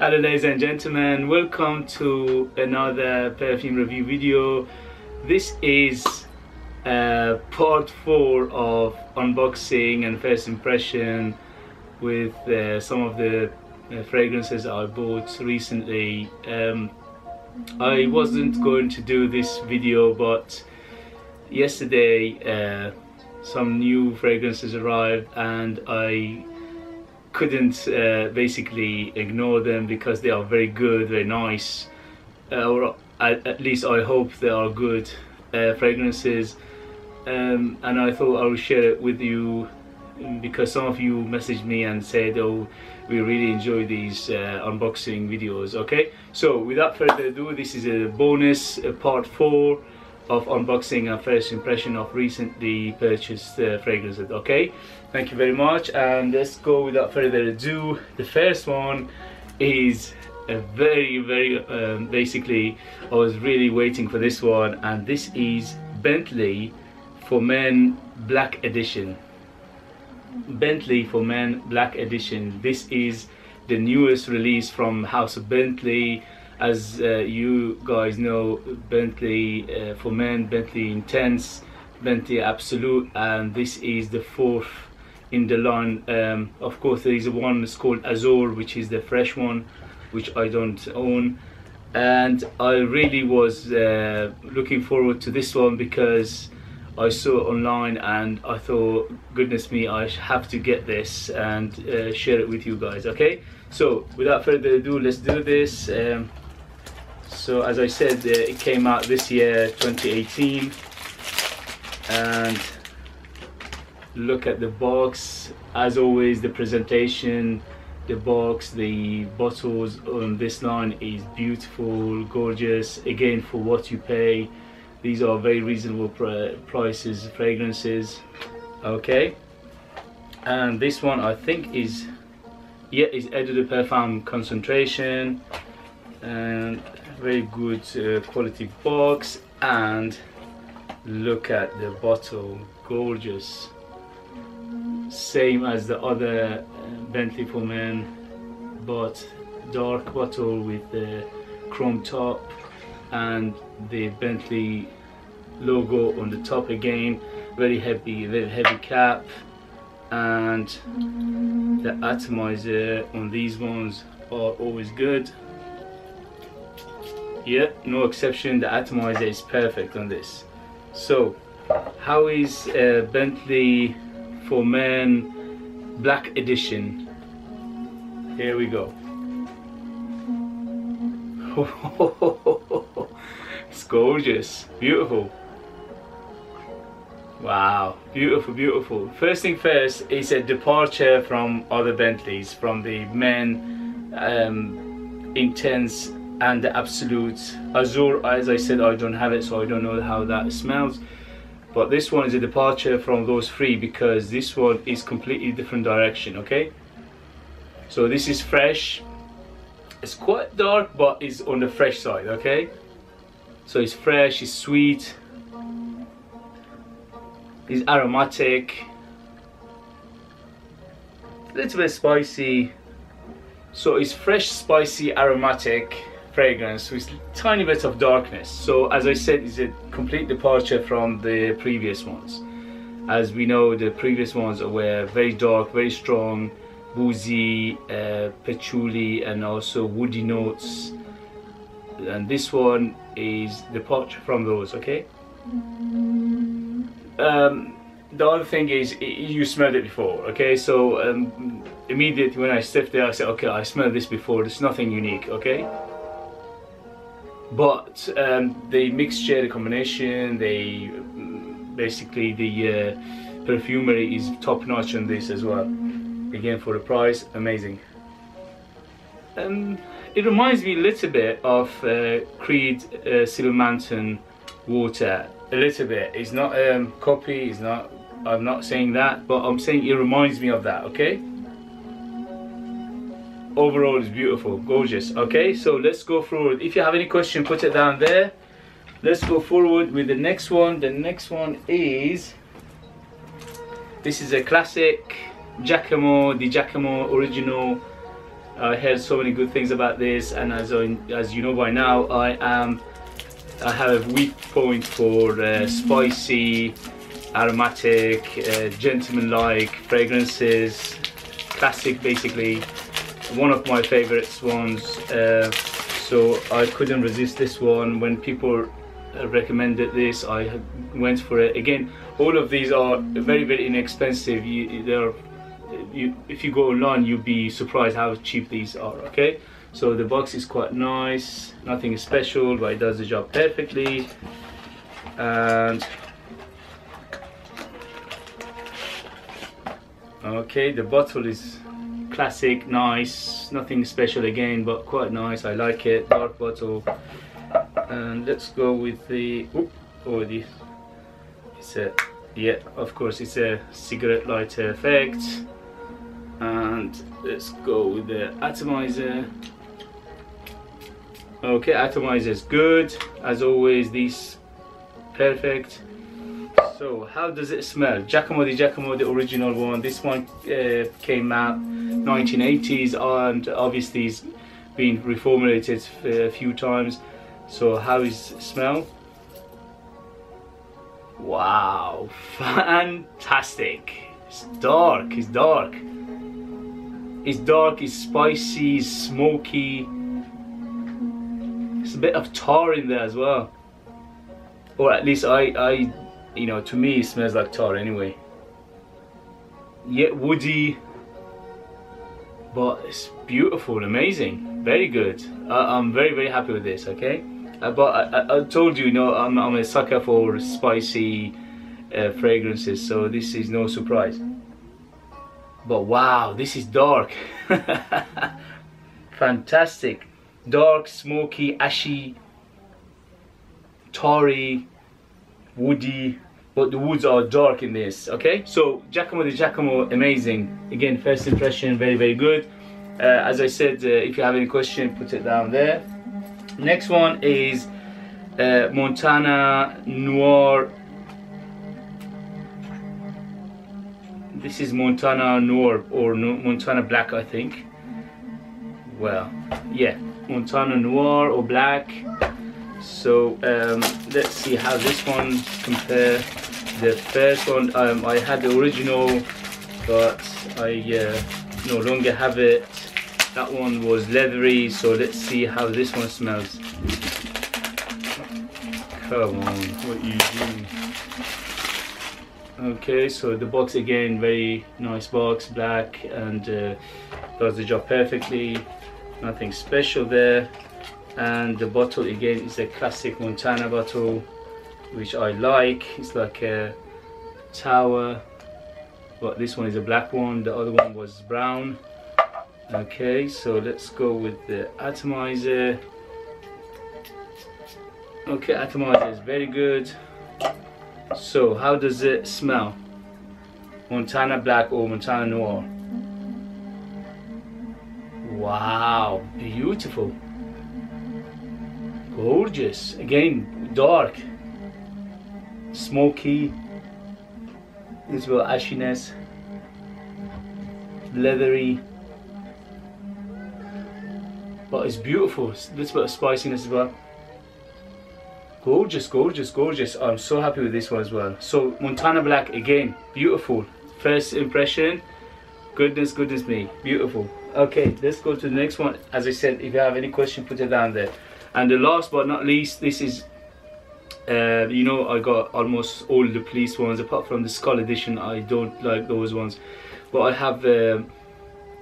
Hello ladies and gentlemen, welcome to another perfume review video. This is part 4 of unboxing and first impression with some of the fragrances I bought recently. I wasn't going to do this video, but yesterday some new fragrances arrived and I couldn't basically ignore them because they are very good, very nice, or at least I hope they are good fragrances, and I thought I would share it with you because some of you messaged me and said, oh, we really enjoy these unboxing videos. Okay, so without further ado, this is a bonus part 4 of unboxing and first impression of recently purchased fragrances. Okay, thank you very much, and let's go without further ado. The first one is a very basically I was really waiting for this one, and this is Bentley for Men Black Edition. Bentley for Men Black Edition. This is the newest release from House of Bentley. As you guys know, Bentley for Men, Bentley Intense, Bentley Absolute, and this is the 4th in the line. Of course, there is one that's called Azure, which is the fresh one, which I don't own. And I really was looking forward to this one because I saw it online and I thought, goodness me, I have to get this and share it with you guys. Okay, so without further ado, let's do this. So as I said, it came out this year, 2018, and look at the box. As always, the presentation, the box, the bottles on this line is beautiful, gorgeous. Again, for what you pay, these are very reasonable prices, fragrances. Okay, and this one I think is, yeah, is Eau de Perfume concentration, and very good quality box. And look at the bottle, gorgeous, same as the other Bentley for Men, but dark bottle with the chrome top and the Bentley logo on the top again. Very heavy cap, and the atomizer on these ones are always good. Yeah, no exception, the atomizer is perfect on this. So how is Bentley for Men Black Edition? Here we go. It's gorgeous, beautiful. Wow, beautiful, beautiful. First thing first, it's a departure from other Bentleys, from the Men Intense and the Absolute. Azure, as I said, I don't have it, so I don't know how that smells, but this one is a departure from those three because this one is completely different direction. Okay, so this is fresh. It's quite dark, but it's on the fresh side. Okay, so it's fresh, it's sweet, it's aromatic, a little bit spicy. So it's fresh, spicy, aromatic fragrance with tiny bit of darkness. So as I said, it's a complete departure from the previous ones. As we know, the previous ones were very dark, very strong, boozy, patchouli, and also woody notes, and this one is departure from those. Okay, the other thing is, you smelled it before. Okay, so immediately when I sniffed it, I said, okay, I smelled this before, there's nothing unique. Okay, but the mixture, the combination, basically the perfumery is top notch on this as well. Again, for the price, amazing. It reminds me a little bit of Creed Silver Mountain Water, a little bit. It's not copy, it's not, I'm not saying that, but I'm saying it reminds me of that. Okay, overall it's beautiful, gorgeous. Okay, so let's go forward. If you have any question, put it down there. Let's go forward with the next one. The next one is, this is a classic Jackhammer, the Jackhammer original I heard so many good things about this, and as you know by now, I have a weak point for spicy, aromatic, gentleman-like fragrances. Classic, basically, one of my favorites ones. So I couldn't resist this one. When people recommended this, I went for it. Again, all of these are very, very inexpensive. If you go online, you'll be surprised how cheap these are. Okay, so the box is quite nice, nothing special, but it does the job perfectly. And okay, the bottle is classic, nice, nothing special again, but quite nice. I like it, dark bottle. And let's go with the yeah, of course it's a cigarette lighter effect. And let's go with the atomizer. Okay, atomizer is good as always, these perfect. So how does it smell? Jackhammer, the original one. This one came out 1980s, and obviously it's been reformulated a few times. So how is it smell? Wow, fantastic. It's dark, it's dark. It's dark, it's spicy, it's smoky. There's a bit of tar in there as well. Or at least I you know, to me it smells like tar anyway. Yet woody, but it's beautiful, amazing, very good. I'm very, very happy with this. Okay, but I told you, you know, I'm a sucker for spicy fragrances, so this is no surprise. But wow, this is dark. Fantastic, dark, smoky, ashy, tarry, woody, but the woods are dark in this. Okay, so Jackhammer, amazing. Again, first impression, very, very good. As I said, if you have any question, put it down there. Next one is Montana Noir. This is Montana Noir or Montana Black, I think. Well, yeah, Montana Noir or Black. So let's see how this one compare. The first one, I had the original, but I no longer have it. That one was leathery, so let's see how this one smells. Come on, what are you doing? Okay, so the box again, very nice box, black, and does the job perfectly. Nothing special there. And the bottle again is a classic Montana bottle, which I like. It's like a tower, but this one is a black one, the other one was brown. Okay, so let's go with the atomizer. Okay, atomizer is very good. So how does it smell? Montana Black or Montana Noir? Wow, beautiful, gorgeous. Again, dark, smoky, this little ashiness, leathery, but it's beautiful. This bit of spiciness as well. Gorgeous, gorgeous, gorgeous. I'm so happy with this one as well. So Montana Black, again, beautiful. First impression, goodness, goodness me, beautiful. Okay, let's go to the next one. As I said, if you have any question, put it down there. And the last but not least, this is you know, I got almost all the police ones apart from the Skull edition. I don't like those ones, but I have the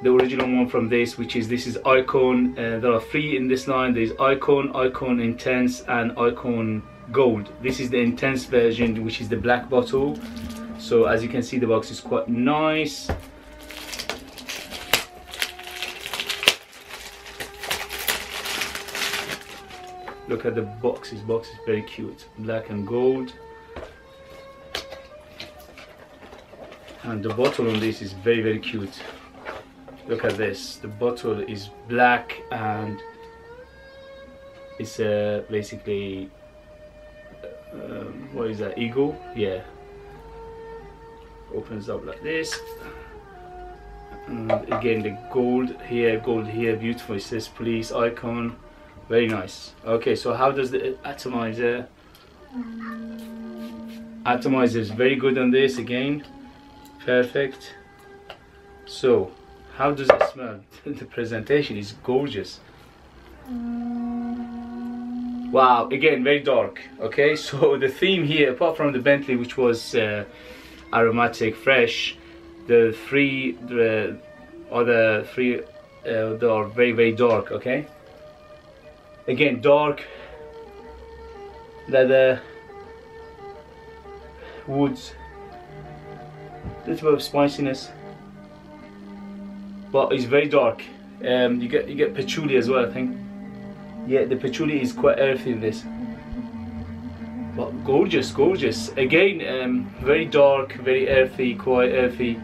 original one from this, which is Icon. There are three in this line. There's Icon, Icon Intense, and Icon Gold. This is the Intense version, which is the black bottle. So as you can see, the box is quite nice. Look at the box. This box is very cute, black and gold. And the bottle on this is very, very cute. Look at this. The bottle is black and it's basically what is that, eagle? Yeah. Opens up like this, And again, the gold here, beautiful. It says police icon, very nice. Okay, so how does the atomizer? Atomizer is very good on this again, perfect. So how does it smell? The presentation is gorgeous. Wow, again, very dark. Okay, so the theme here, apart from the Bentley, which was aromatic, fresh, the other three they are very, very dark. Okay, again, dark leather, woods, little bit of spiciness, but it's very dark. You get patchouli as well, I think. Yeah, the patchouli is quite earthy in this, but gorgeous, gorgeous. Again, very dark, very earthy, quite earthy.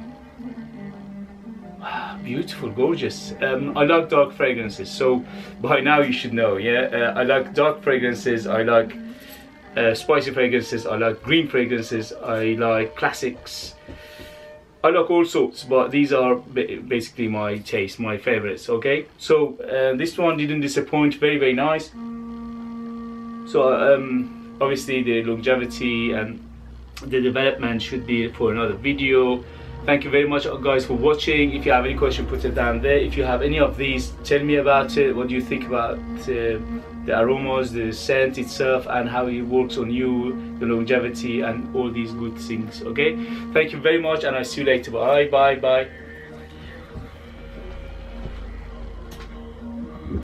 Beautiful, gorgeous. I like dark fragrances, so by now you should know. Yeah, I like dark fragrances. I like spicy fragrances. I like green fragrances. I like classics. I like all sorts, but these are basically my taste, my favorites. Okay, so this one didn't disappoint. Very, very nice. So obviously the longevity and the development should be for another video. Thank you very much, guys, for watching. If you have any question, put it down there. If you have any of these, tell me about it. What do you think about the aromas, the scent itself, and how it works on you, the longevity, and all these good things. Okay, thank you very much, and I'll see you later. Bye, bye, bye.